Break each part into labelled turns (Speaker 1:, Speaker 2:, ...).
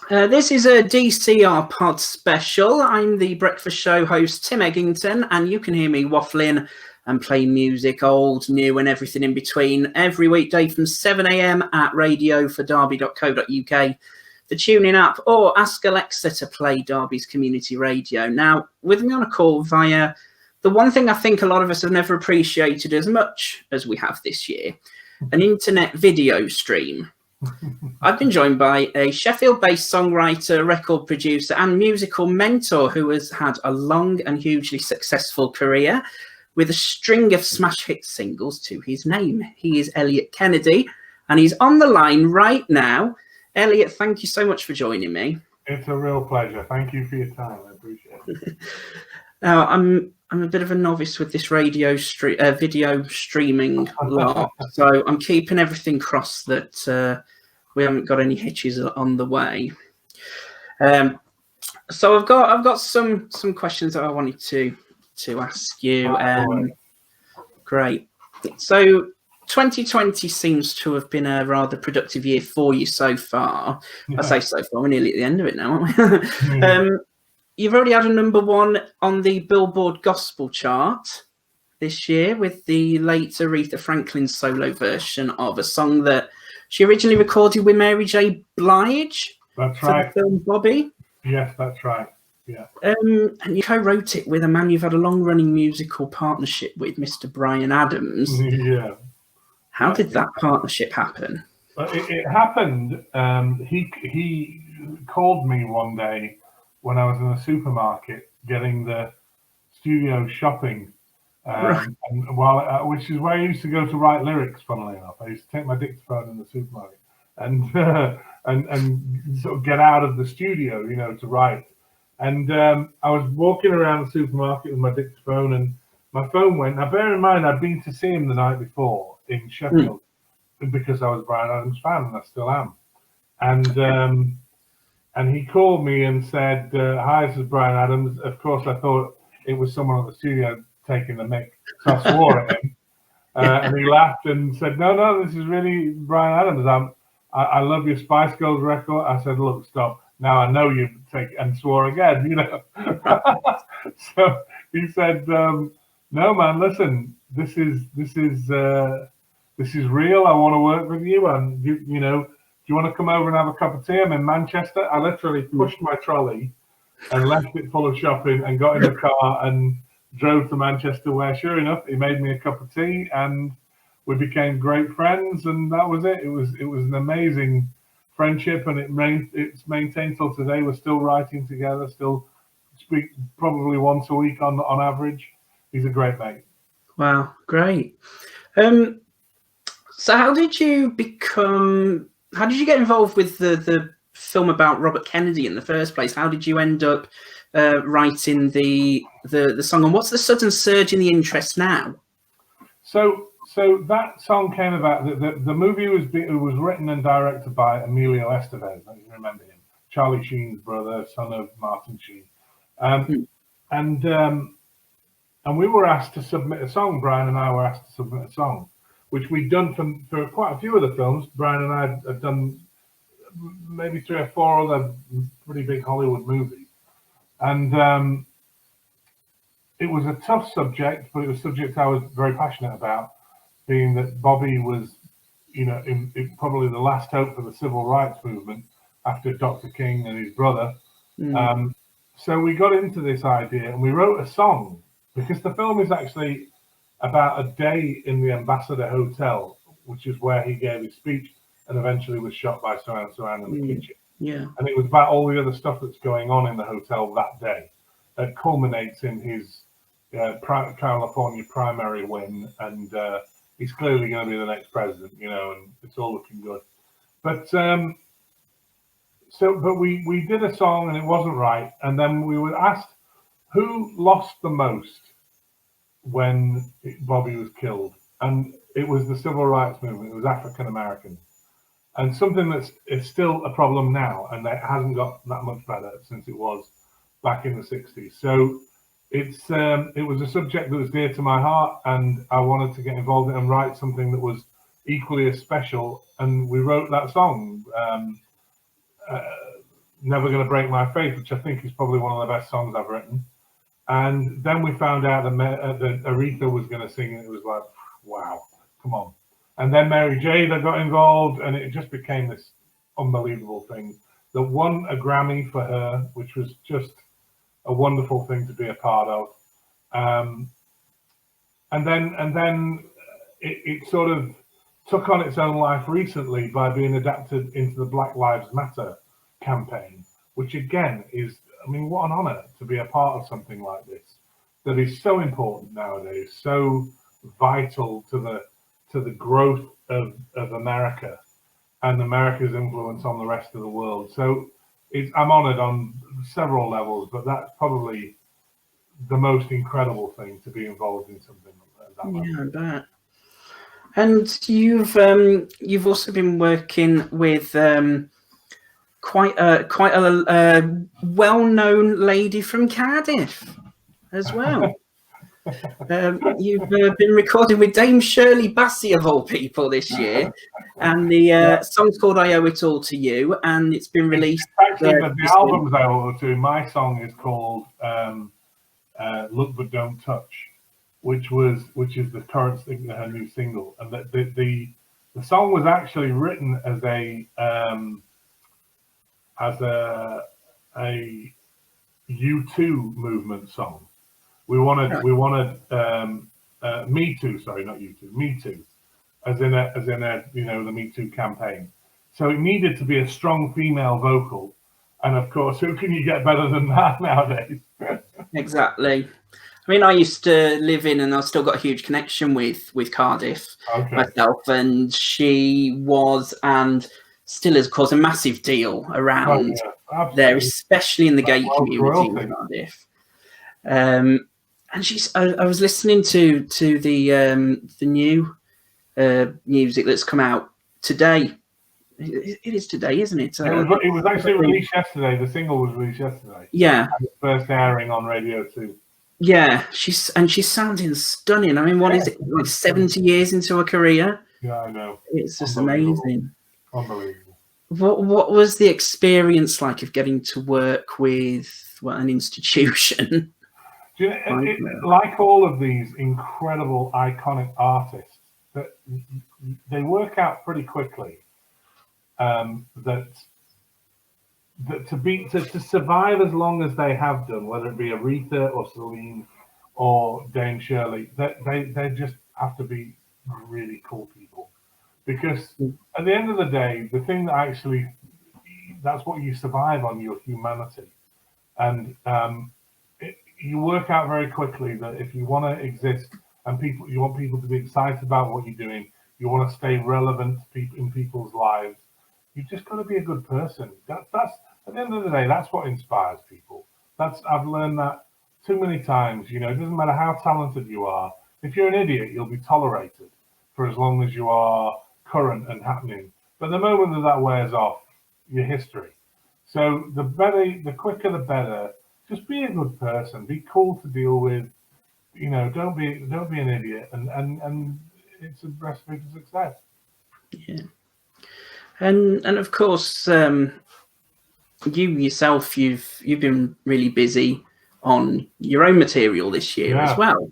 Speaker 1: This is a DCR pod special. I'm the breakfast show host, Tim Eggington, and you can hear me waffling and playing music, old, new, and everything in between, every weekday from 7 a.m. at radioforderby.co.uk, the TuneIn app, or ask Alexa to play Derby's community radio. Now, with me on a call via the one thing I think a lot of us have never appreciated as much as we have this year, an internet video stream. I've been joined by a Sheffield-based songwriter, record producer, and musical mentor who has had a long and hugely successful career with a string of smash hit singles to his name. He is Eliot Kennedy, and he's on the line right now. Eliot, thank you so much for joining me.
Speaker 2: It's a real pleasure. Thank you for your time. I appreciate it.
Speaker 1: Now, I'm a bit of a novice with this video streaming lot, so I'm keeping everything crossed that we haven't got any hitches on the way. So I've got some questions that I wanted to ask you. Great. So 2020 seems to have been a rather productive year for you so far. Yeah. I say so far, we're nearly at the end of it now, aren't we? You've already had a #1 on the Billboard Gospel chart this year with the late Aretha Franklin solo version of a song that she originally recorded with Mary J Blige.
Speaker 2: That's right.
Speaker 1: For the film Bobby.
Speaker 2: Yes, that's right. Yeah.
Speaker 1: And you co-wrote it with a man you've had a long-running musical partnership with, Mr. Bryan Adams.
Speaker 2: Yeah.
Speaker 1: How did that partnership happen?
Speaker 2: It happened. He called me one day when I was in the supermarket getting the studio shopping, and which is where I used to go to write lyrics. Funnily enough, I used to take my dictaphone in the supermarket and sort of get out of the studio, to write. And I was walking around the supermarket with my dictaphone, and my phone went. Now, bear in mind, I'd been to see him the night before in Sheffield because I was a Bryan Adams fan, and I still am. And he called me and said, "Hi, this is Bryan Adams." Of course, I thought it was someone at the studio taking the mic, so I swore at him. And he laughed and said, "No, this is really Bryan Adams. I love your Spice Girls record." I said, "Look, stop. Now I know you take," and swore again, So he said, "No, man, listen, this is real. I want to work with you, and do you want to come over and have a cup of tea? I'm in Manchester." I literally pushed my trolley and left it full of shopping and got in the car and drove to Manchester, where sure enough, he made me a cup of tea and we became great friends, and that was it. It was an amazing friendship, and it's maintained till today. We're still writing together, still speak probably once a week on average. He's a great mate.
Speaker 1: Wow, great. So how did you get involved with the film about Robert Kennedy in the first place? How did you end up writing the song, and what's the sudden surge in the interest now?
Speaker 2: So that song came about. The movie was written and directed by Emilio Estevez. I don't remember him. Charlie Sheen's brother, son of Martin Sheen. And we were asked to submit a song. Bryan and I were asked to submit a song, which we'd done for quite a few of the films. Bryan and I had done maybe 3 or 4 other pretty big Hollywood movies. And it was a tough subject, but it was a subject I was very passionate about, being that Bobby was, in probably the last hope for the civil rights movement after Dr. King and his brother. So we got into this idea and we wrote a song, because the film is actually about a day in the Ambassador Hotel, which is where he gave his speech and eventually was shot by Sohan in the kitchen.
Speaker 1: Yeah.
Speaker 2: And it was about all the other stuff that's going on in the hotel that day that culminates in his California primary win, and he's clearly going to be the next president, and it's all looking good. But we did a song and it wasn't right, and then we were asked who lost the most when Bobby was killed, and it was the civil rights movement. It was African Americans, and something is still a problem now, and it hasn't got that much better since it was back in the 60s. So it was a subject that was dear to my heart, and I wanted to get involved in it and write something that was equally as special. And we wrote that song. Never Gonna Break My Faith, which I think is probably one of the best songs I've written. And then we found out that Aretha was going to sing, and it was like, wow, come on. And then Mary J that got involved, and it just became this unbelievable thing that won a Grammy for her, which was just a wonderful thing to be a part of. And then it sort of took on its own life recently by being adapted into the Black Lives Matter campaign, which again is, I mean, what an honor to be a part of something like this that is so important nowadays, so vital to the growth of America and America's influence on the rest of the world. So I'm honored on several levels, but that's probably the most incredible thing, to be involved in something like that.
Speaker 1: Yeah, I bet. And you've also been working with quite a well-known lady from Cardiff as well. You've been recording with Dame Shirley Bassey of all people this year, and the song's called "I Owe It All to You," and it's been released.
Speaker 2: Actually, the albums I owe it to. My song is called "Look But Don't Touch," which is the current her new single, and the song was actually written as a U2 movement song. We wanted Me Too, sorry, not U2, Me Too, as in a the Me Too campaign. So it needed to be a strong female vocal, and of course, who can you get better than that nowadays?
Speaker 1: Exactly. I mean, I used to live in, and I've still got a huge connection with Cardiff myself, and she was and still is, of course, a massive deal around there, especially in the gay community in Cardiff. And I was listening to the new music that's come out today. It is today, isn't it?
Speaker 2: It was actually released yesterday. The single was released yesterday.
Speaker 1: Yeah.
Speaker 2: And it's first airing on Radio 2.
Speaker 1: Yeah, she's sounding stunning. I mean, what is it, like 70 years into her career?
Speaker 2: Yeah, I know.
Speaker 1: It's just amazing.
Speaker 2: Unbelievable.
Speaker 1: What was the experience like of getting to work with an institution?
Speaker 2: Do you know, like all of these incredible, iconic artists, that they work out pretty quickly. That to survive as long as they have done, whether it be Aretha or Celine or Dame Shirley, they just have to be really cool people, because at the end of the day, the thing that that's what you survive on, your humanity, and you work out very quickly that if you want to exist and you want people to be excited about what you're doing, you want to stay relevant in people's lives, you've just got to be a good person. That's at the end of the day, that's what inspires people. I've learned that too many times. You know, it doesn't matter how talented you are. If you're an idiot, you'll be tolerated for as long as you are current and happening. But the moment that wears off, you're history. So the quicker the better. Just be a good person. Be cool to deal with. You know, don't be an idiot, and it's a recipe for success.
Speaker 1: Yeah, and of course, you yourself, you've been really busy on your own material this year as well.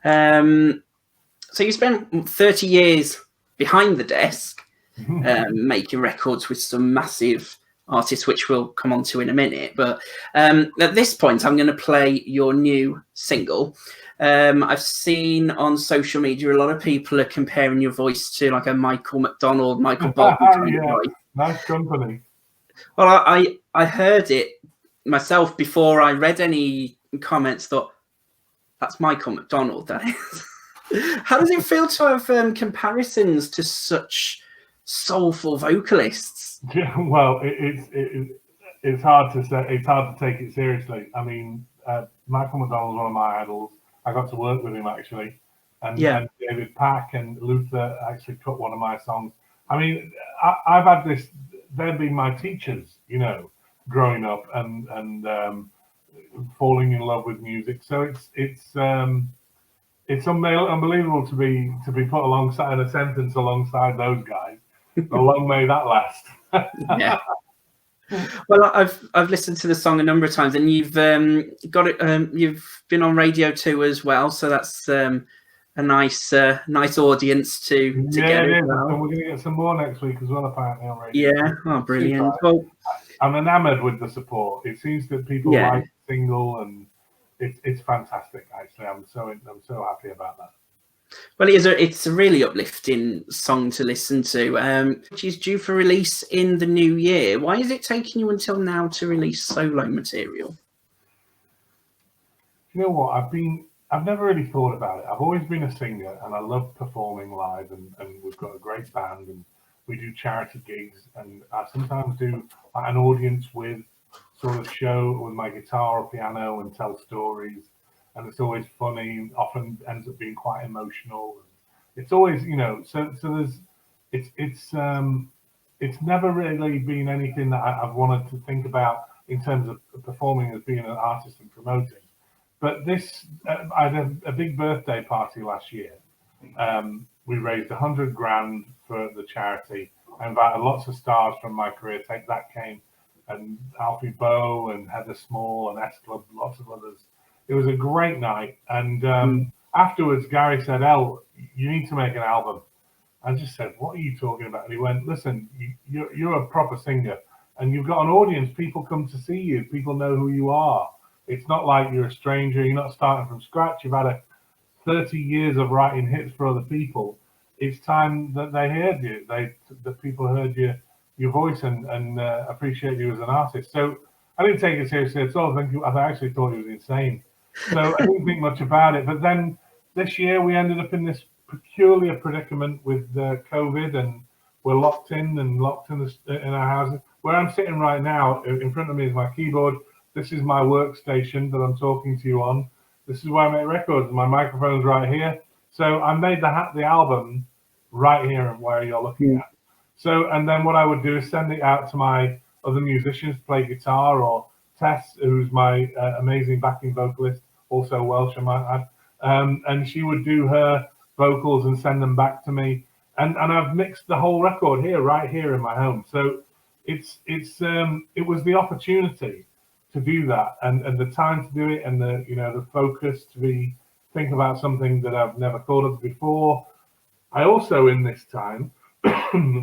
Speaker 1: So you spent 30 years behind the desk, making records with some massive artists, which we'll come on to in a minute. But at this point, I'm going to play your new single. I've seen on social media a lot of people are comparing your voice to like a Michael McDonald, Michael Bolton kind of voice.
Speaker 2: Nice company.
Speaker 1: Well, I heard it myself before I read any comments. Thought, that's Michael McDonald, that is. How does it feel to have comparisons to such soulful vocalists?
Speaker 2: Yeah, well, it's hard to say. It's hard to take it seriously. I mean, Michael McDonald is one of my idols. I got to work with him actually, and David Pack and Luther actually cut one of my songs. I mean, I've had this. They've been my teachers, you know, growing up and falling in love with music. So it's unbelievable to be put alongside in a sentence alongside those guys. So long may that last.
Speaker 1: Yeah. Well, I've listened to the song a number of times, and you've got it. You've been on radio too as well, so that's a nice audience to
Speaker 2: Yeah,
Speaker 1: get
Speaker 2: it
Speaker 1: as
Speaker 2: is, and
Speaker 1: well.
Speaker 2: we're going to get some more next week as well, apparently on radio.
Speaker 1: Yeah, oh, brilliant. Well,
Speaker 2: I'm enamoured with the support. It seems that people like the single, and it's fantastic. Actually, I'm so happy about that.
Speaker 1: Well, it's a really uplifting song to listen to, which is due for release in the new year. Why is it taking you until now to release solo material?
Speaker 2: You know what? I've never really thought about it. I've always been a singer, and I love performing live, and we've got a great band, and we do charity gigs, and I sometimes do an audience with sort of show with my guitar or piano and tell stories, and it's always funny, often ends up being quite emotional. It's always, so there's, it's never really been anything that I've wanted to think about in terms of performing as being an artist and promoting. But I had a big birthday party last year. We raised 100 grand for the charity. I invited lots of stars from my career. That came, and Alfie Bowe and Heather Small and S Club, lots of others. It was a great night. And afterwards, Gary said, "El, you need to make an album." I just said, "What are you talking about?" And he went, "Listen, you're a proper singer, and you've got an audience. People come to see you. People know who you are. It's not like you're a stranger. You're not starting from scratch. You've had 30 years of writing hits for other people. It's time that they heard you. That people heard your voice and appreciate you as an artist." So I didn't take it seriously at all. I actually thought he was insane. So I didn't think much about it. But then this year we ended up in this peculiar predicament with COVID, and we're locked in in our houses. Where I'm sitting right now, in front of me is my keyboard. This is my workstation that I'm talking to you on. This is where I make records. My microphone's right here. So I made the album right here and where you're looking at. So, and then what I would do is send it out to my other musicians, play guitar, or Tess, who's my amazing backing vocalist, also Welsh, I might add. And she would do her vocals and send them back to me. And I've mixed the whole record right here in my home. So it was the opportunity to do that, and the time to do it, and the focus to think about something that I've never thought of before. I also, in this time,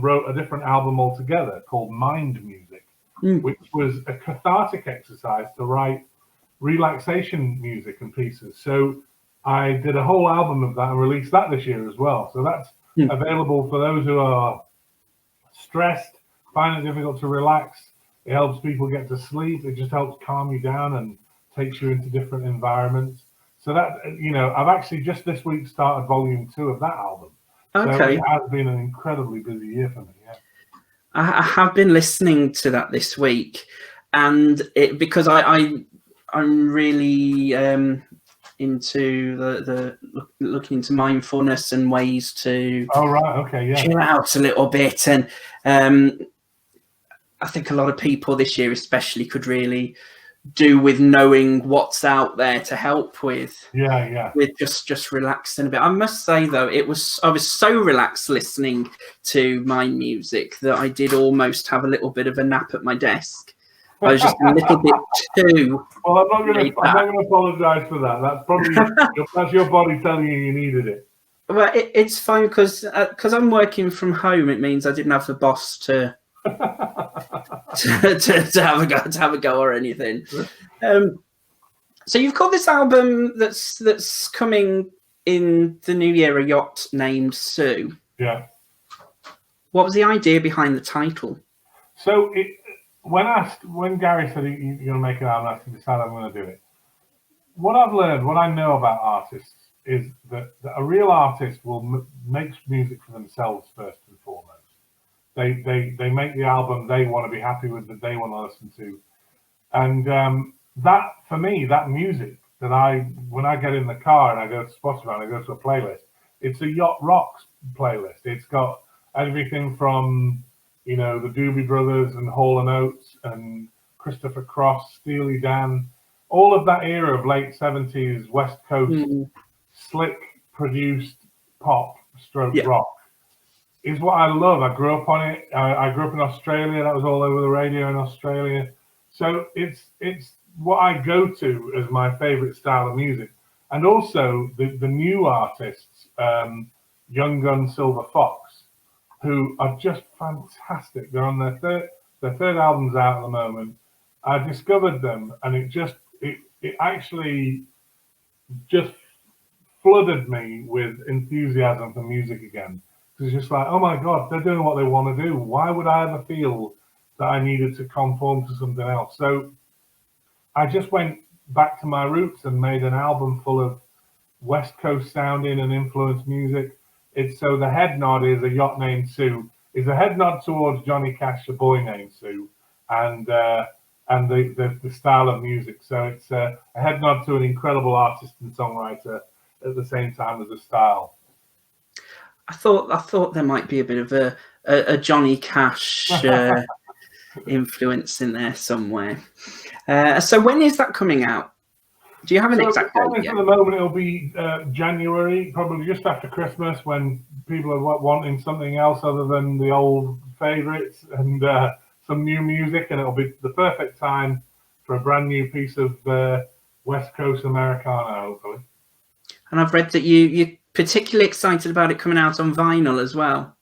Speaker 2: wrote a different album altogether called Mind Music, which was a cathartic exercise to write relaxation music and pieces. So I did a whole album of that and released that this year as well. So that's available for those who are stressed, find it difficult to relax. It helps people get to sleep. It just helps calm you down and takes you into different environments. So that, I've actually just this week started volume 2 of that album. Okay. So it has been an incredibly busy year for me. Yeah.
Speaker 1: I have been listening to that this week, and because I'm really into the looking into mindfulness and ways to chill out a little bit, and I think a lot of people this year especially could really do with knowing what's out there to help with with just relaxing a bit. I must say though, I was so relaxed listening to my music that I did almost have a little bit of a nap at my desk. I was just a little bit too.
Speaker 2: Well, I'm not going to apologize for that. That's probably that's your body telling you needed it.
Speaker 1: Well, it's fine because I'm working from home. It means I didn't have the boss to have a go or anything. So you've got this album that's coming in the new year, A Yacht Named Sue.
Speaker 2: Yeah.
Speaker 1: What was the idea behind the title?
Speaker 2: So when Gary said you're going to make an album, I decided I'm going to do it. What I've learned, what I know about artists, is that a real artist will make music for themselves first and foremost. They make the album they want to be happy with, that they want to listen to, and that for me, that music that when I get in the car and I go to Spotify and I go to a playlist, it's a yacht rocks playlist. It's got everything from the Doobie Brothers and Hall & Oates and Christopher Cross, Steely Dan, all of that era of late 70s West Coast slick produced pop / rock. is what I love. I grew up on it. I grew up in Australia. That was all over the radio in Australia. So it's what I go to as my favorite style of music. And also the new artists, Young Gun, Silver Fox, who are just fantastic. They're on their third album's out at the moment. I discovered them, and it actually just flooded me with enthusiasm for music again. It's just like, oh my God, they're doing what they want to do. Why would I ever feel that I needed to conform to something else? So I just went back to my roots and made an album full of West Coast sounding and influenced music. So the head nod is A Yacht Named Sue, is a head nod towards Johnny Cash, A Boy Named Sue, and the style of music. So it's a head nod to an incredible artist and songwriter at the same time as a style.
Speaker 1: I thought there might be a bit of a Johnny Cash influence in there somewhere. So when is that coming out? Do you have an exact date yet?
Speaker 2: At the moment, it'll be January, probably just after Christmas, when people are wanting something else other than the old favourites and some new music, and it'll be the perfect time for a brand new piece of West Coast Americana, hopefully.
Speaker 1: And I've read that you're particularly excited about it coming out on vinyl as well.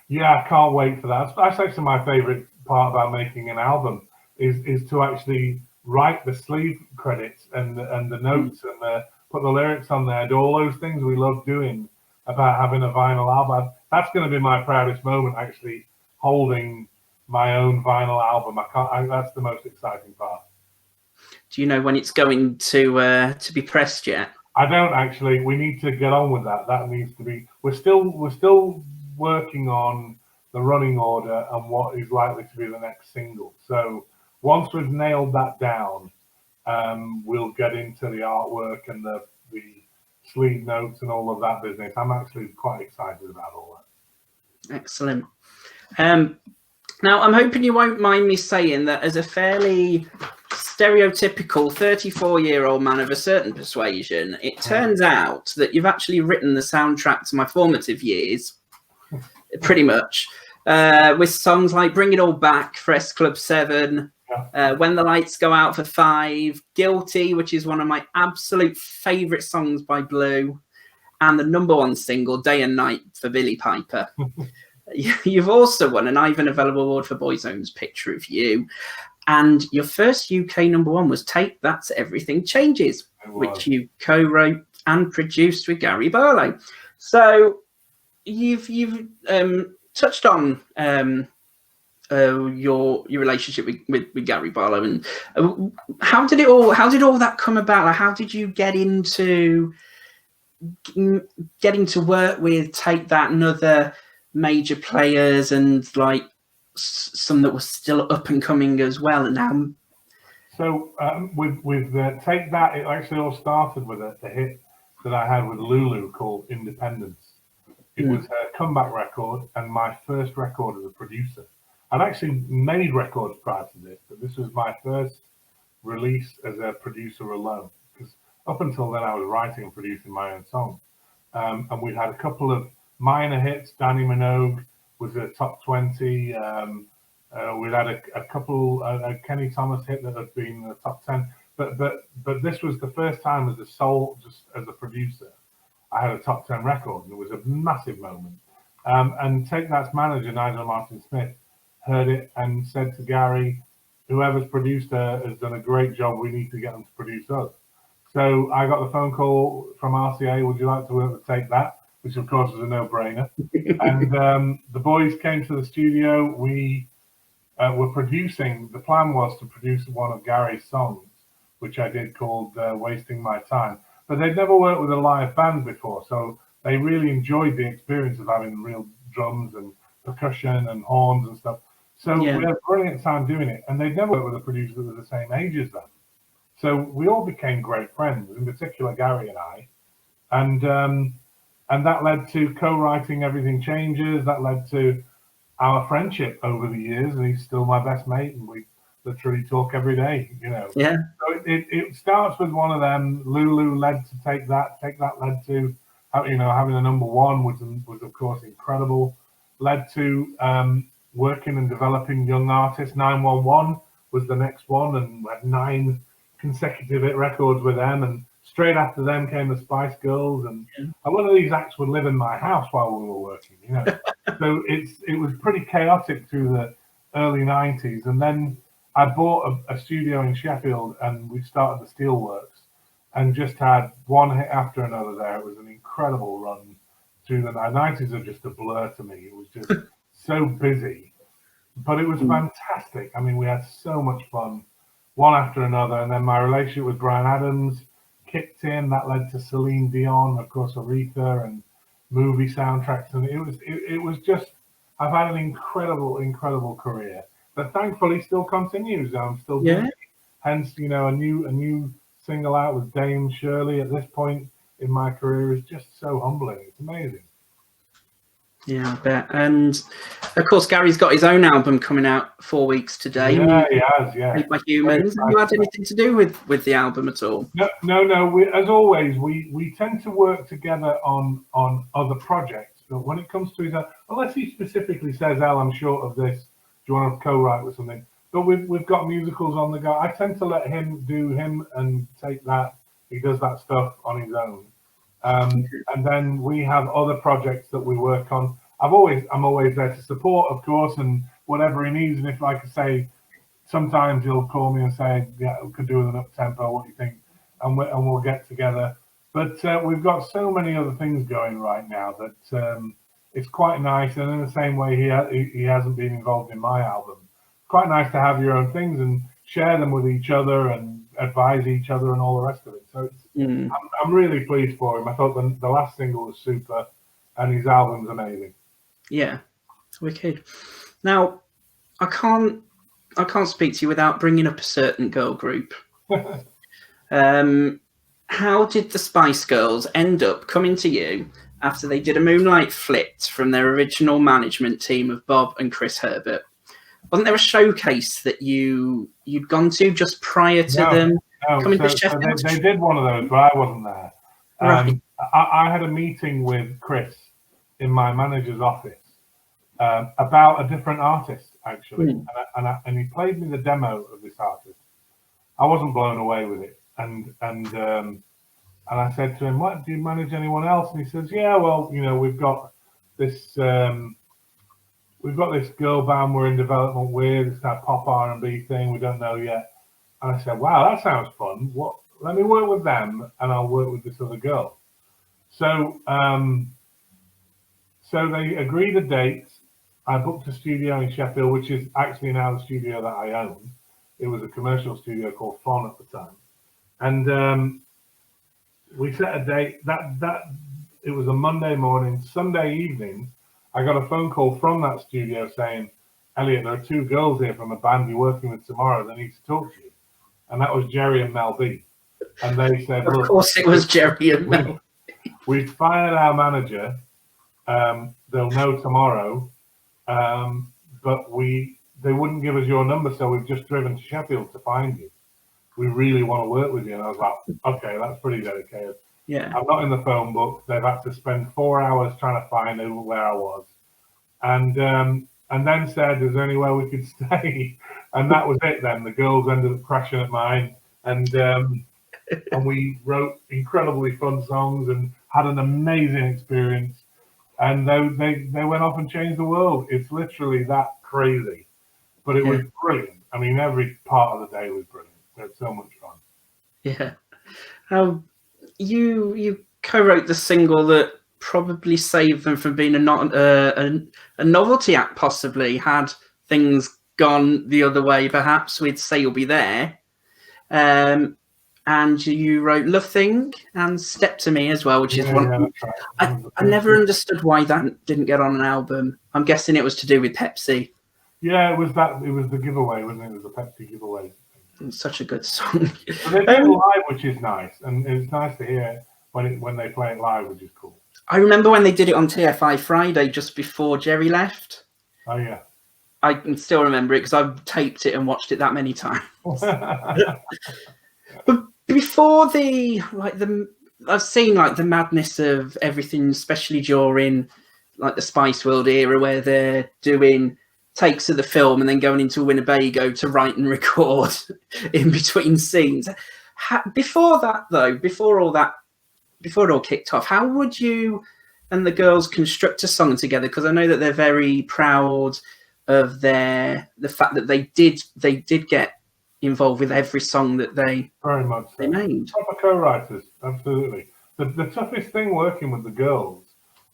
Speaker 2: Yeah, I can't wait for that. That's actually my favourite part about making an album is to actually write the sleeve credits and the notes and put the lyrics on there, do all those things we love doing about having a vinyl album. That's going to be my proudest moment, actually holding my own vinyl album. That's the most exciting part.
Speaker 1: Do you know when it's going to be pressed yet?
Speaker 2: I don't actually. We need to get on with that. That needs to be. We're still working on the running order and what is likely to be the next single. So once we've nailed that down, we'll get into the artwork and the sleeve notes and all of that business. I'm actually quite excited about all that.
Speaker 1: Excellent. Now, I'm hoping you won't mind me saying that as a fairly stereotypical 34-year-old man of a certain persuasion, it turns out that you've actually written the soundtrack to my formative years, pretty much, with songs like Bring It All Back for S Club 7, When the Lights Go Out for 5, Guilty, which is one of my absolute favourite songs by Blue, and the #1 single, Day and Night, for Billy Piper. You've also won an Ivor Novello Award for Boyzone's Picture of You. And your first UK #1 was Take That's Everything Changes, which you co-wrote and produced with Gary Barlow. So you've touched on your relationship with Gary Barlow, and how did all that come about? Like, how did you getting to work with Take That and other major players, and like some that were still up and coming as well? And now,
Speaker 2: so with Take That, it actually all started with a hit that I had with Lulu called Independence. It was a comeback record and my first record as a producer. I'd actually made records prior to this, but this was my first release as a producer alone, because up until then I was writing and producing my own songs. And we'd had a couple of minor hits. Danny Minogue was a top 20. We'd had a couple, a Kenny Thomas hit that had been the top 10. But this was the first time just as a producer, I had a top 10 record, and it was a massive moment. And Take That's manager, Nigel Martin Smith, heard it and said to Gary, whoever's produced her has done a great job. We need to get them to produce us. So I got the phone call from RCA, would you like to work with Take That? Which of course was a no-brainer. And the boys came to the studio. We were producing. The plan was to produce one of Gary's songs, which I did, called Wasting My Time. But they'd never worked with a live band before, so they really enjoyed the experience of having real drums and percussion and horns and stuff. So we had a brilliant time doing it. And they'd never worked with a producer that was the same age as them. So we all became great friends, in particular Gary and I. And that led to co-writing Everything Changes. That led to our friendship over the years, and he's still my best mate, and we literally talk every day, you know.
Speaker 1: Yeah.
Speaker 2: So it starts with one of them. Lulu led to Take That. Take That led to, you know, having a #1 was of course incredible. led to working and developing young artists. 911 was the next one, and we had 9 consecutive hit records with them. And straight after them came the Spice Girls, and one of these acts would live in my house while we were working, you know. So it was pretty chaotic through the early 90s. And then I bought a studio in Sheffield, and we started the Steelworks, and just had one hit after another there. It was an incredible run through the 90s. Are just a blur to me. It was just so busy, but it was fantastic. I mean, we had so much fun, one after another. And then my relationship with Bryan Adams kicked in. That led to Celine Dion, of course, Aretha, and movie soundtracks. And it was just, I've had an incredible career that thankfully still continues. I'm still doing it. Hence, you know, a new single out with Dame Shirley at this point in my career is just so humbling. It's amazing.
Speaker 1: Yeah, I bet. And of course, Gary's got his own album coming out 4 weeks today.
Speaker 2: Yeah, he has. Yeah.
Speaker 1: Made by Humans. Have you had anything to do with the album at all?
Speaker 2: No. As always, we tend to work together on other projects. But when it comes to his, unless he specifically says, "Al, I'm short of this. Do you want to co-write with something?" But we've got musicals on the go. I tend to let him do him and take that. He does that stuff on his own. And then we have other projects that we work on. I'm always there to support, of course, and whatever he needs. And if, like I say, sometimes he'll call me and say, "Yeah, we could do with an up tempo. What do you think?" And we'll get together. But we've got so many other things going right now that it's quite nice. And in the same way, he hasn't been involved in my album. Quite nice to have your own things and share them with each other and advise each other and all the rest of it. So I'm really pleased for him. I thought the last single was super, and his album's amazing.
Speaker 1: Yeah, it's wicked. Now, I can't speak to you without bringing up a certain girl group. How did the Spice Girls end up coming to you after they did a Moonlight flit from their original management team of Bob and Chris Herbert? Wasn't there a showcase that you'd gone to just prior to them coming to Sheffield?
Speaker 2: So they did one of those, but I wasn't there.
Speaker 1: Right.
Speaker 2: I had a meeting with Chris in my manager's office about a different artist, actually, and he played me the demo of this artist. I wasn't blown away with it, and I said to him, "What, do you manage anyone else?" And he says, "Yeah, well, you know, we've got this girl band we're in development with. It's that pop R&B thing. We don't know yet." And I said, "Wow, that sounds fun. Let me work with them, and I'll work with this other girl." So they agreed a date. I booked a studio in Sheffield, which is actually now the studio that I own. It was a commercial studio called Fon at the time, and we set a date. That it was a Monday morning. Sunday evening, I got a phone call from that studio saying, "Eliot, there are 2 girls here from a band you're working with tomorrow. They need to talk to you." And that was Jerry and Mel B. And they said,
Speaker 1: "Of course it was Jerry and Mel.
Speaker 2: We've fired our manager. They'll know tomorrow. But they wouldn't give us your number, so we've just driven to Sheffield to find you. We really want to work with you." And I was like, "Okay, that's pretty dedicated."
Speaker 1: Yeah.
Speaker 2: I'm not in the phone book. They've had to spend 4 hours trying to find out where I was, and then said, "Is there anywhere we could stay?" And that was it. Then the girls ended up crashing at mine, and we wrote incredibly fun songs and had an amazing experience. And they went off and changed the world. It's literally that crazy, but it was brilliant. I mean, every part of the day was brilliant. We had so much fun.
Speaker 1: Yeah. You co-wrote the single that probably saved them from being a novelty act, possibly, had things gone the other way, perhaps, with Say You'll Be There. And you wrote Love Thing and Step to Me as well, which is one.
Speaker 2: That's right.
Speaker 1: I never understood why that didn't get on an album. I'm guessing it was to do with Pepsi.
Speaker 2: Yeah, it was that. It was the giveaway, wasn't it? It was the Pepsi giveaway.
Speaker 1: It's such a good song.
Speaker 2: But they play it live, which is nice, and it's nice to hear when they play it live, which is cool.
Speaker 1: I remember when they did it on TFI Friday just before Jerry left.
Speaker 2: Oh yeah.
Speaker 1: I can still remember it because I've taped it and watched it that many times. But before I've seen like the madness of everything, especially during like the Spice World era where they're doing takes of the film and then going into Winnebago to write and record in between scenes. Before that, though, before it all kicked off, how would you and the girls construct a song together? Because I know that they're very proud of the fact that they did get involved with every song that they
Speaker 2: very much
Speaker 1: they made.
Speaker 2: Proper co-writers, absolutely. The toughest thing working with the girls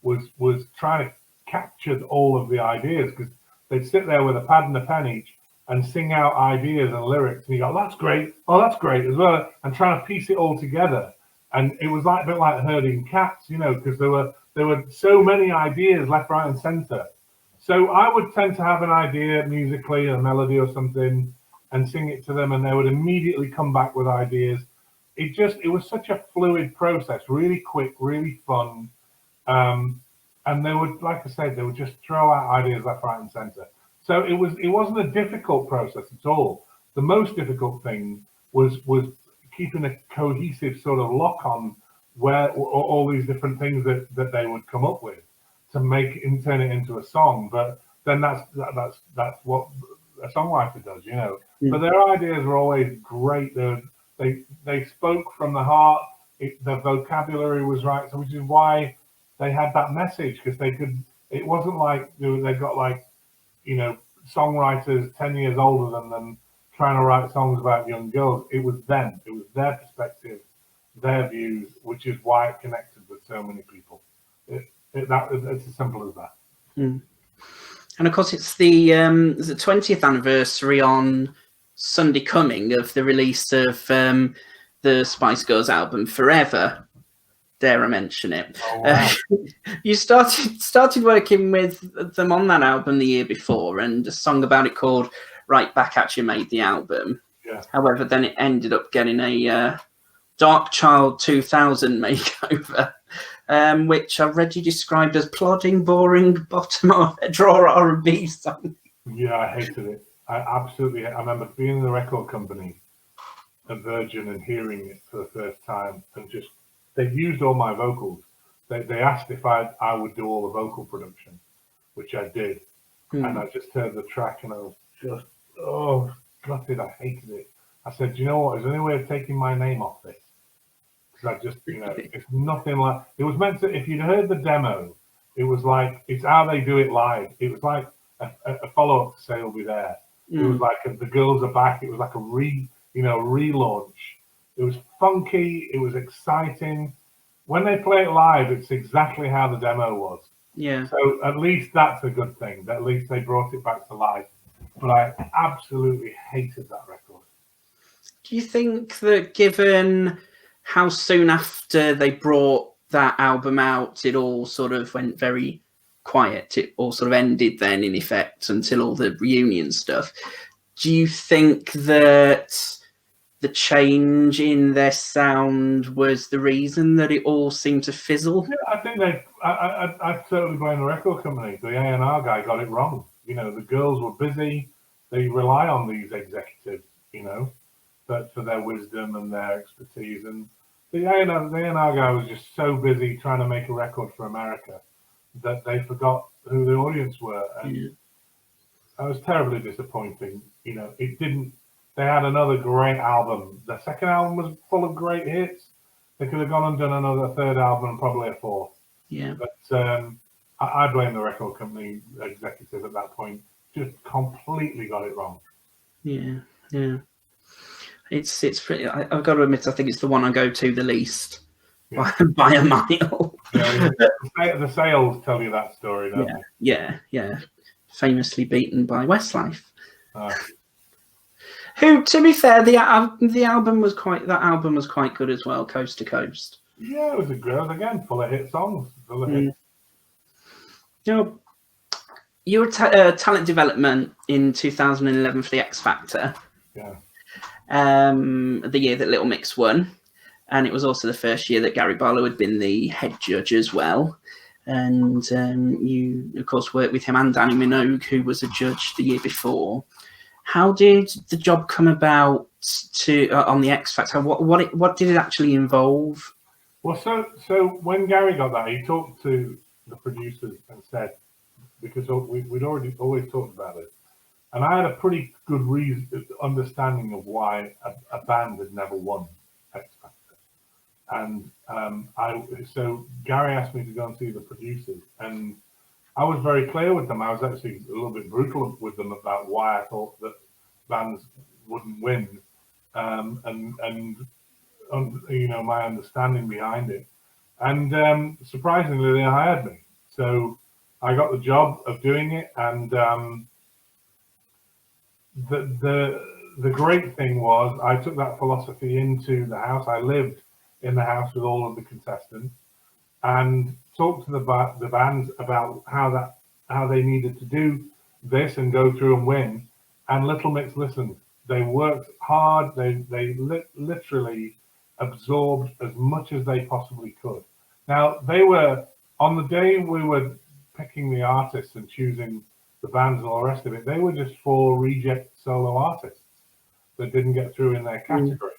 Speaker 2: was trying to capture all of the ideas, because they'd sit there with a pad and a pen each and sing out ideas and lyrics, and you go, that's great, oh, that's great as well, and trying to piece it all together. And it was like a bit like herding cats, you know, because there were so many ideas left, right, and centre. So I would tend to have an idea musically, a melody or something, and sing it to them, and they would immediately come back with ideas. It was such a fluid process, really quick, really fun. And they would, like I said, they would just throw out ideas left, right, and centre. So it wasn't a difficult process at all. The most difficult thing was keeping a cohesive sort of lock on where all these different things that they would come up with to make and turn it into a song. But then that's what a songwriter does, you know. But their ideas were always great. They spoke from the heart. The vocabulary was right, so which is why they had that message, because they could. It wasn't like they got like, you know, songwriters 10 years older than them trying to write songs about young girls. It was them. It was their perspective, their views, which is why it connected with so many people. It's as simple as that.
Speaker 1: Mm. And of course, it's the 20th anniversary on Sunday coming of the release of the Spice Girls album Forever. Dare I mention it?
Speaker 2: Oh, wow.
Speaker 1: You started working with them on that album the year before, and a song about it called "Right Back At You" made the album.
Speaker 2: Yeah.
Speaker 1: However, then it ended up getting a Dark Child 2000 makeover, which I've read you described as plodding, boring, bottom of a drawer R&B song.
Speaker 2: Yeah, I hated it. I remember being in the record company at Virgin and hearing it for the first time, and just they used all my vocals. They asked if I would do all the vocal production, which I did. And I just heard the track and I was just, gutted. I hated it. I said, do you know what? Is there any way of taking my name off this? Because I just, you know, it's nothing like, it was meant to, if you'd heard the demo, it was like, it's how they do it live. It was like a follow-up to Say You'll Be There. It was like the girls are back. It was like a relaunch. It was funky. It was exciting. When they play it live, it's exactly how the demo was.
Speaker 1: Yeah.
Speaker 2: So at least that's a good thing. That at least they brought it back to life. But I absolutely hated that record.
Speaker 1: Do you think that, given how soon after they brought that album out, it all sort of went very quiet? It all sort of ended then, in effect, until all the reunion stuff. Do you think that the change in their sound was the reason that it all seemed to fizzle?
Speaker 2: Yeah, I think I certainly blame the record company. The A&R guy got it wrong. You know, the girls were busy. They rely on these executives, you know, but for their wisdom and their expertise. And the A&R guy was just so busy trying to make a record for America that they forgot who the audience were. And that was terribly disappointing. You know, it didn't. They had another great album. The second album was full of great hits. They could have gone and done another third album and probably a fourth. Yeah. But I blame the record company executive at that point. Just completely got it wrong.
Speaker 1: Yeah, yeah. It's pretty. I've got to admit, I think it's the one I go to the least by a mile.
Speaker 2: Yeah, the sales tell you that story, don't they?
Speaker 1: Yeah. Famously beaten by Westlife. Who, to be fair, the album was quite good as well, Coast to Coast.
Speaker 2: Yeah, it was a good, again, full of hit songs. Full of hits.
Speaker 1: You know, you were talent development in 2011 for the X Factor.
Speaker 2: Yeah.
Speaker 1: The year that Little Mix won, and it was also the first year that Gary Barlow had been the head judge as well. And you, of course, worked with him and Danny Minogue, who was a judge the year before. How did the job come about on the X Factor? What did it actually involve?
Speaker 2: Well, so when Gary got that, he talked to the producers and said, because we'd already always talked about it, and I had a pretty good understanding of why a band had never won X Factor. And so Gary asked me to go and see the producers, and I was very clear with them. I was actually a little bit brutal with them about why I thought that bands wouldn't win, and you know, my understanding behind it. And surprisingly, they hired me. So I got the job of doing it, and the great thing was I took that philosophy into the house. I lived in the house with all of the contestants and talked to the bands about how they needed to do this and go through and win. And Little Mix listened. They worked hard. They literally absorbed as much as they possibly could. Now, they were, on the day we were picking the artists and choosing the bands and all the rest of it, they were just 4 reject solo artists that didn't get through in their category.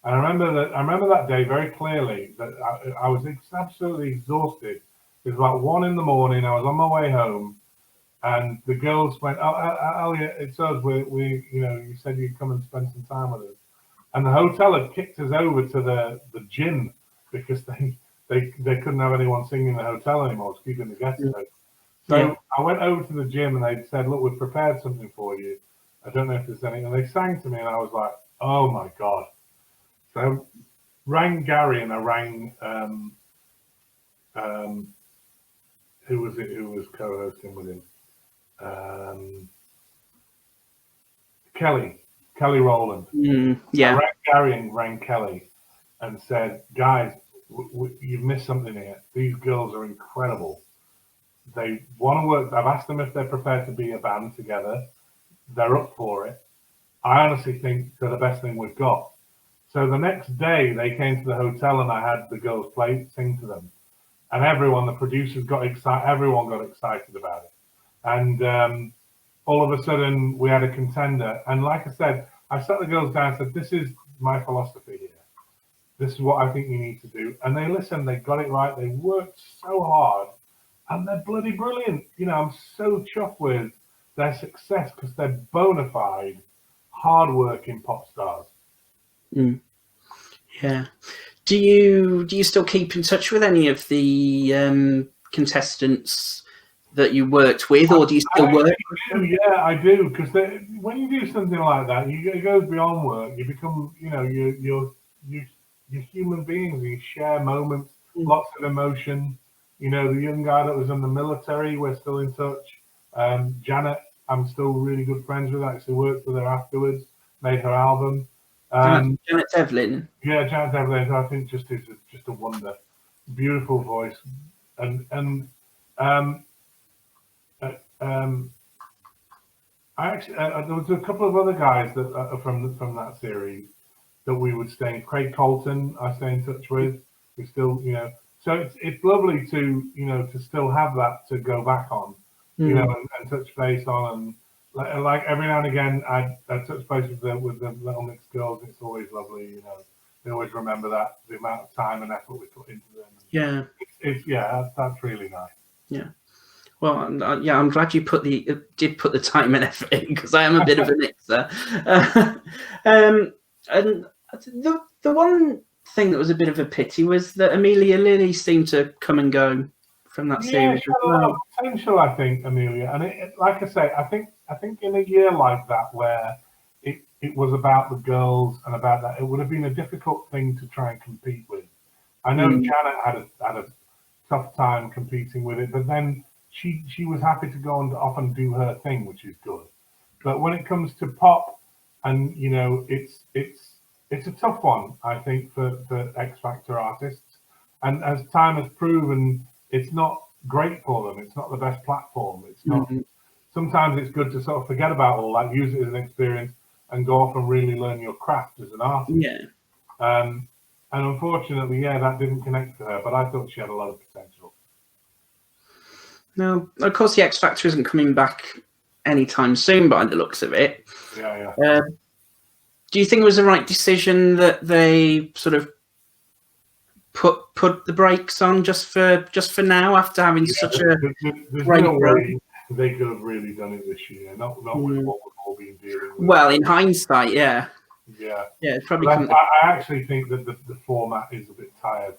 Speaker 2: And I remember that day very clearly, that I was absolutely exhausted. It was about 1 in the morning. I was on my way home, and the girls went, "Oh, Eliot, it's us. We you know, you said you'd come and spend some time with us." And the hotel had kicked us over to the gym because they couldn't have anyone singing in the hotel anymore. It was keeping the guests out. So I went over to the gym, and they said, "Look, we've prepared something for you. I don't know if there's any." And they sang to me, and I was like, "Oh my God." So I rang Gary, and I rang who was co-hosting with him? Kelly Rowland. I rang Gary and rang Kelly and said, "Guys, you've missed something here. These girls are incredible. They want to work. I've asked them if they're prepared to be a band together. They're up for it. I honestly think they're the best thing we've got." So the next day they came to the hotel, and I had the girls sing to them, and everyone, the producers got excited. Everyone got excited about it, and all of a sudden we had a contender. And like I said, I sat the girls down and said, "This is my philosophy here. This is what I think you need to do." And they listened. They got it right. They worked so hard, and they're bloody brilliant. You know, I'm so chuffed with their success because they're bona fide, hard-working pop stars.
Speaker 1: Yeah. Do you still keep in touch with any of the contestants that you worked with, or do you still work?
Speaker 2: Yeah, I do, because when you do something like that, it goes beyond work. You become, you know, you're human beings. You share moments, lots of emotion. You know, the young guy that was in the military, we're still in touch. Janet, I'm still really good friends with. I actually worked with her afterwards, made her album.
Speaker 1: Janet Devlin.
Speaker 2: Yeah, Janet Devlin, I think just is just a wonder. Beautiful voice, and I actually there was a couple of other guys that from that series that we would stay. Craig Colton, I stay in touch with. We still, you know, so it's lovely to, you know, to still have that to go back on, you know, and touch base on, and like every now and again I touch base with the Little Mix girls. It's always lovely, you know. They always remember that, the amount of time and effort we put into them.
Speaker 1: Yeah,
Speaker 2: it's that's really nice.
Speaker 1: Yeah. Well, I'm glad you did put the time and effort in, because I am a bit of a mixer. And the one thing that was a bit of a pity was that Amelia Lilly seemed to come and go from that series.
Speaker 2: She had a lot of potential, I think, Amelia. And like I say, I think in a year like that, where it was about the girls and about that, it would have been a difficult thing to try and compete with. I know Janet had a tough time competing with it, but then she was happy to go and often do her thing, which is good. But when it comes to pop, and you know, it's a tough one, I think, for X Factor artists. And as time has proven, it's not great for them. It's not the best platform. It's not. Sometimes it's good to sort of forget about all that, use it as an experience, and go off and really learn your craft as an artist.
Speaker 1: Yeah.
Speaker 2: And unfortunately, that didn't connect to her. But I thought she had a lot of potential.
Speaker 1: No, of course, the X Factor isn't coming back anytime soon, by the looks of it.
Speaker 2: Yeah.
Speaker 1: Do you think it was the right decision that they sort of put the brakes on just for now after having such a
Speaker 2: there's
Speaker 1: great
Speaker 2: no
Speaker 1: run?
Speaker 2: way they could have really done it this year, not with what we've all been dealing with.
Speaker 1: Well, in hindsight, yeah, it probably
Speaker 2: but
Speaker 1: couldn't.
Speaker 2: I actually think that the format is a bit tired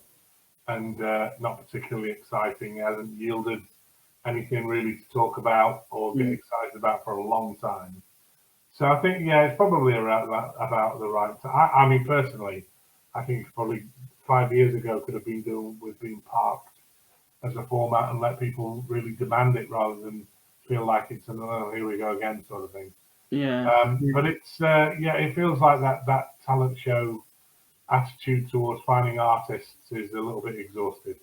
Speaker 2: and not particularly exciting. It hasn't yielded anything really to talk about or get excited about for a long time. So I think, it's probably about the right time. I mean, personally, I think probably 5 years ago could have been done with being parked as a format and let people really demand it rather than feel like it's another here we go again sort of thing. But it's it feels like that talent show attitude towards finding artists is a little bit exhausted.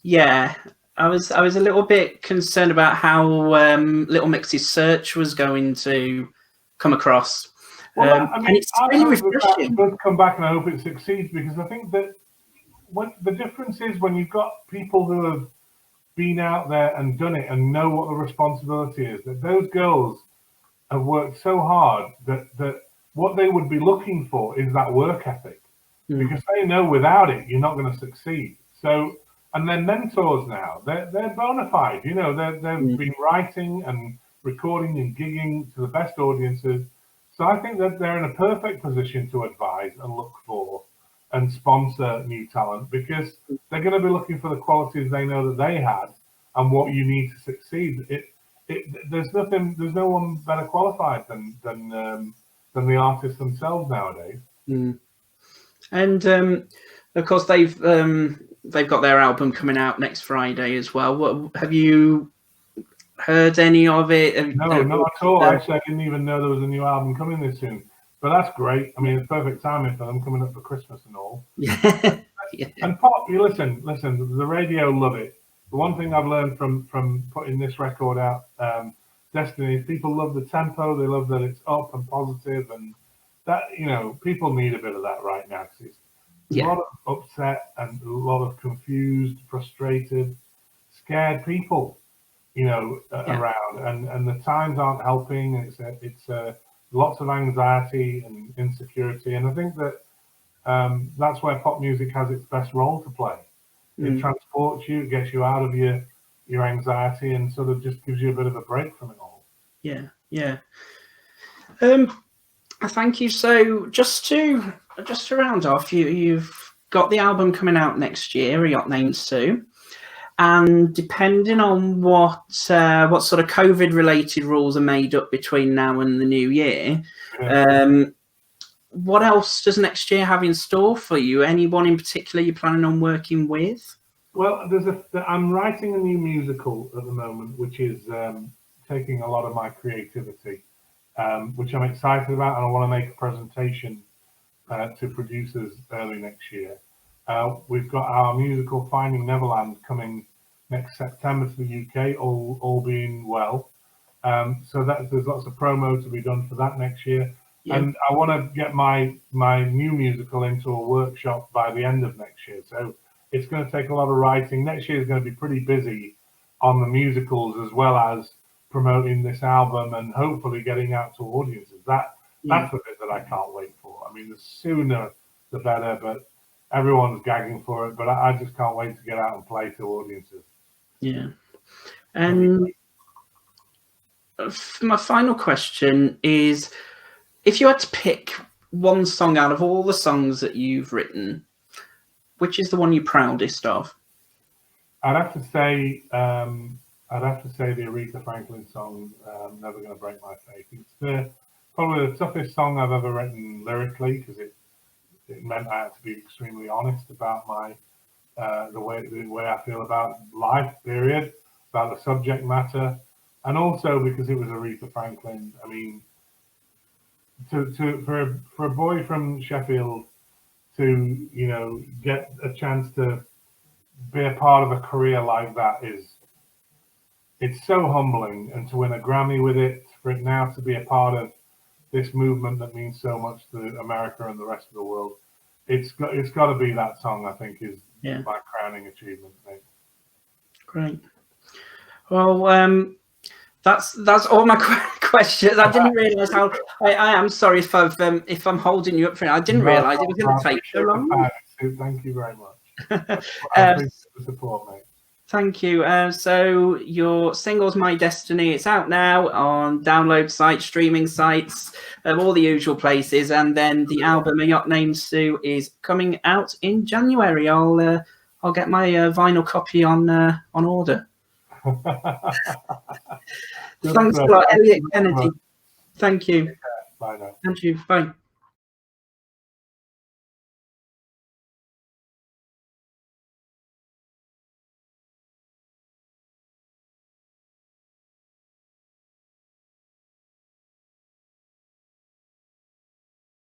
Speaker 1: Yeah, I was a little bit concerned about how Little Mix's search was going to come across.
Speaker 2: Well, I mean,
Speaker 1: and it's really refreshing.
Speaker 2: It does come back, and I hope it succeeds, because I think that what the difference is when you've got people who have been out there and done it and know what the responsibility is, that those girls have worked so hard that what they would be looking for is that work ethic, because they know without it you're not going to succeed. So, and their mentors now, they're bona fide. You know, they've been writing and recording and gigging to the best audiences. So I think that they're in a perfect position to advise and look for and sponsor new talent, because they're going to be looking for the qualities they know that they had and what you need to succeed. There's no one better qualified than the artists themselves nowadays.
Speaker 1: And of course they've got their album coming out next Friday as well. Have you heard any of it?
Speaker 2: No, not at all. Actually, I didn't even know there was a new album coming this soon. But that's great. I mean, it's perfect timing for them coming up for Christmas and all. And pop, you listen, the radio love it. The one thing I've learned from putting this record out, Destiny, is people love the tempo. They love that it's up and positive, and that, you know, people need a bit of that right now, because there's a lot of upset and a lot of confused, frustrated, scared people, you know, around, and the times aren't helping. It's lots of anxiety and insecurity, and I think that that's where pop music has its best role to play. It transports you, it gets you out of your anxiety, and sort of just gives you a bit of a break from it all.
Speaker 1: Thank you. So just to round off, you've got the album coming out next year, Yacht Named Sue, and depending on what sort of COVID related rules are made up between now and the new year, what else does next year have in store for you? Anyone in particular you're planning on working with?
Speaker 2: Well, I'm writing a new musical at the moment, which is taking a lot of my creativity, which I'm excited about, and I want to make a presentation to producers early next year. We've got our musical Finding Neverland coming next September to the UK, all being well. So there's lots of promo to be done for that next year. And I want to get my new musical into a workshop by the end of next year. So it's going to take a lot of writing. Next year is going to be pretty busy on the musicals, as well as promoting this album and hopefully getting out to audiences. That's the bit that I can't wait for. I mean, the sooner the better, but everyone's gagging for it. But I just can't wait to get out and play to audiences.
Speaker 1: Yeah. And my final question is, if you had to pick one song out of all the songs that you've written, which is the one you're proudest of?
Speaker 2: I'd have to say the Aretha Franklin song, "Never Gonna Break My Faith." It's probably the toughest song I've ever written lyrically, because it meant I had to be extremely honest about the way I feel about life, period, about the subject matter, and also because it was Aretha Franklin. I mean, for a boy from Sheffield to, you know, get a chance to be a part of a career like that it's so humbling, and to win a Grammy with it, for it now to be a part of this movement that means so much to America and the rest of the world, it's got to be that song, I think, is my crowning achievement, mate.
Speaker 1: Great. Well, that's all my questions. I didn't realise how. I am sorry if I'm holding you up for it. I didn't realise it was going to take so long.
Speaker 2: Thank you very much. I appreciate the support, mate.
Speaker 1: Thank you. So your single's My Destiny, it's out now on download sites, streaming sites, all the usual places. And then the album, A Yacht Named Sue, is coming out in January. I'll get my vinyl copy on order. Thanks a lot, Eliot Kennedy. Thank you.
Speaker 2: Bye now.
Speaker 1: Thank you. Bye.